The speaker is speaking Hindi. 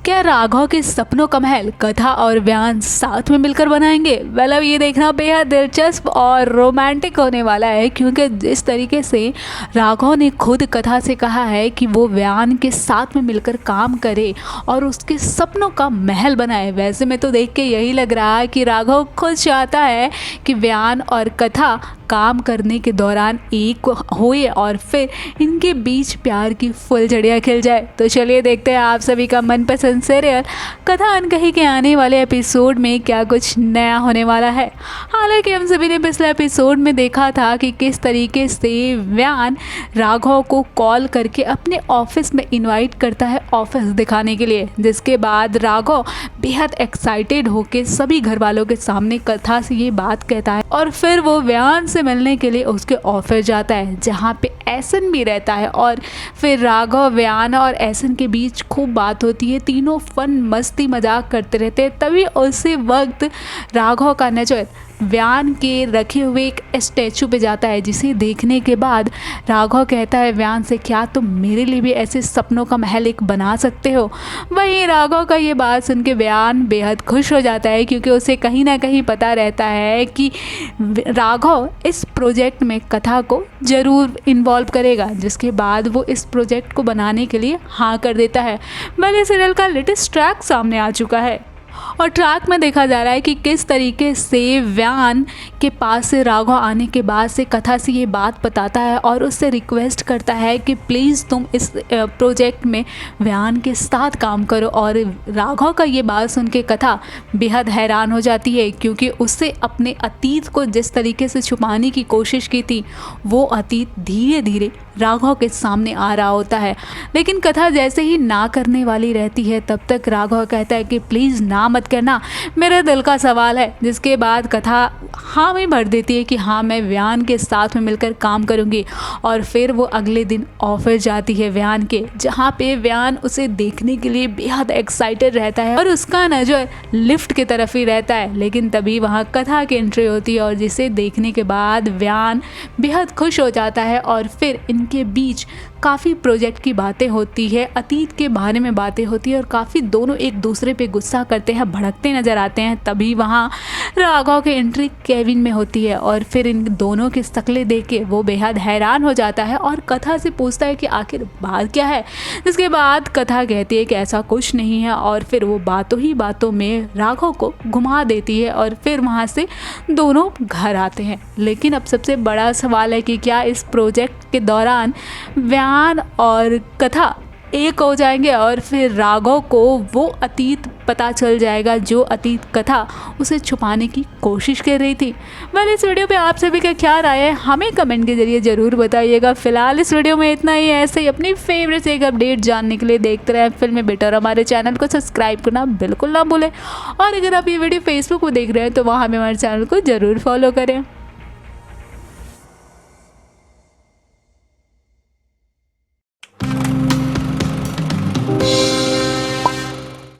क्या राघव के सपनों का महल कथा और व्यान साथ में मिलकर बनाएंगे? अब ये देखना बेहद दिलचस्प और रोमांटिक होने वाला है, क्योंकि जिस तरीके से राघव ने खुद कथा से कहा है कि वो व्यान के साथ में मिलकर काम करे और उसके सपनों का महल बनाए, वैसे में तो देख के यही लग रहा है कि राघव खुद चाहता है कि व्यान और कथा काम करने के दौरान एक होए और फिर इनके बीच प्यार की फुलझड़ियाँ खिल जाए। तो चलिए देखते हैं आप सभी का मनपसंद सीरियल कथा अनकही के आने वाले एपिसोड में क्या कुछ नया होने वाला है। हालांकि हम सभी ने पिछले एपिसोड में देखा था कि किस तरीके से व्यान राघव को कॉल करके अपने ऑफिस में इनवाइट करता है ऑफिस दिखाने के लिए, जिसके बाद राघव बेहद एक्साइटेड होकर सभी घर वालों के सामने कथा से ये बात कहता है और फिर वो व्यान से मिलने के लिए उसके ऑफिस जाता है, जहाँ पे एहसन भी रहता है। और फिर राघव, व्यान और एहसन के बीच खूब बात होती है, तीनों फन मस्ती मजाक करते रहते हैं। तभी उसी वक्त राघव का नजर व्यान के रखे हुए एक स्टैचू पे जाता है, जिसे देखने के बाद राघव कहता है व्यान से, क्या तुम मेरे लिए भी ऐसे सपनों का महल एक बना सकते हो? वहीं राघव का ये बात सुन के व्यान बेहद खुश हो जाता है, क्योंकि उसे कहीं ना कहीं पता रहता है कि राघव इस प्रोजेक्ट में कथा को ज़रूर इन्वॉल्व करेगा, जिसके बाद वो इस प्रोजेक्ट को बनाने के लिए हाँ कर देता है। भले सीरियल का लेटेस्ट ट्रैक सामने आ चुका है और ट्रैक में देखा जा रहा है कि किस तरीके से व्यान के पास से राघव आने के बाद से कथा से ये बात बताता है और उससे रिक्वेस्ट करता है कि प्लीज़ तुम इस प्रोजेक्ट में व्यान के साथ काम करो। और राघव का ये बात सुन के कथा बेहद हैरान हो जाती है, क्योंकि उससे अपने अतीत को जिस तरीके से छुपाने की कोशिश की थी, वो अतीत धीरे धीरे राघव के सामने आ रहा होता है। लेकिन कथा जैसे ही ना करने वाली रहती है, तब तक राघव कहता है कि प्लीज़ ना मत करना, मेरे दिल का सवाल है। जिसके बाद कथा हाँ में भर देती है कि हाँ, मैं व्यान के साथ में मिलकर काम करूँगी। और फिर वो अगले दिन ऑफिस जाती है व्यान के, जहाँ पे व्यान उसे देखने के लिए बेहद एक्साइटेड रहता है और उसका नज़र लिफ्ट की तरफ ही रहता है। लेकिन तभी वहाँ कथा की एंट्री होती है और जिसे देखने के बाद व्यान बेहद खुश हो जाता है और फिर इनके बीच काफ़ी प्रोजेक्ट की बातें होती है, अतीत के बारे में बातें होती है और काफ़ी दोनों एक दूसरे पे गुस्सा करते हैं, भड़कते नज़र आते हैं। तभी वहाँ राघव की एंट्री केविन में होती है और फिर इन दोनों की शक्लें देख के वो बेहद हैरान हो जाता है और कथा से पूछता है कि आखिर बात क्या है। जिसके बाद कथा कहती है कि ऐसा कुछ नहीं है और फिर वो बातों ही बातों में राघव को घुमा देती है और फिर वहाँ से दोनों घर आते हैं। लेकिन अब सबसे बड़ा सवाल है कि क्या इस प्रोजेक्ट के दौरान व्यान और कथा एक हो जाएंगे और फिर राघव को वो अतीत पता चल जाएगा जो अतीत कथा उसे छुपाने की कोशिश कर रही थी। इस वीडियो पे आप सभी का क्या राय है, हमें कमेंट के जरिए ज़रूर बताइएगा। फिलहाल इस वीडियो में इतना ही। ऐसे ही अपनी फेवरेट से एक अपडेट जानने के लिए देखते रहें फिल्म बेटर और हमारे चैनल को सब्सक्राइब करना बिल्कुल ना भूलें। और अगर आप ये वीडियो फेसबुक पर देख रहे हैं तो वहाँ हमें हमारे चैनल को ज़रूर फॉलो करें।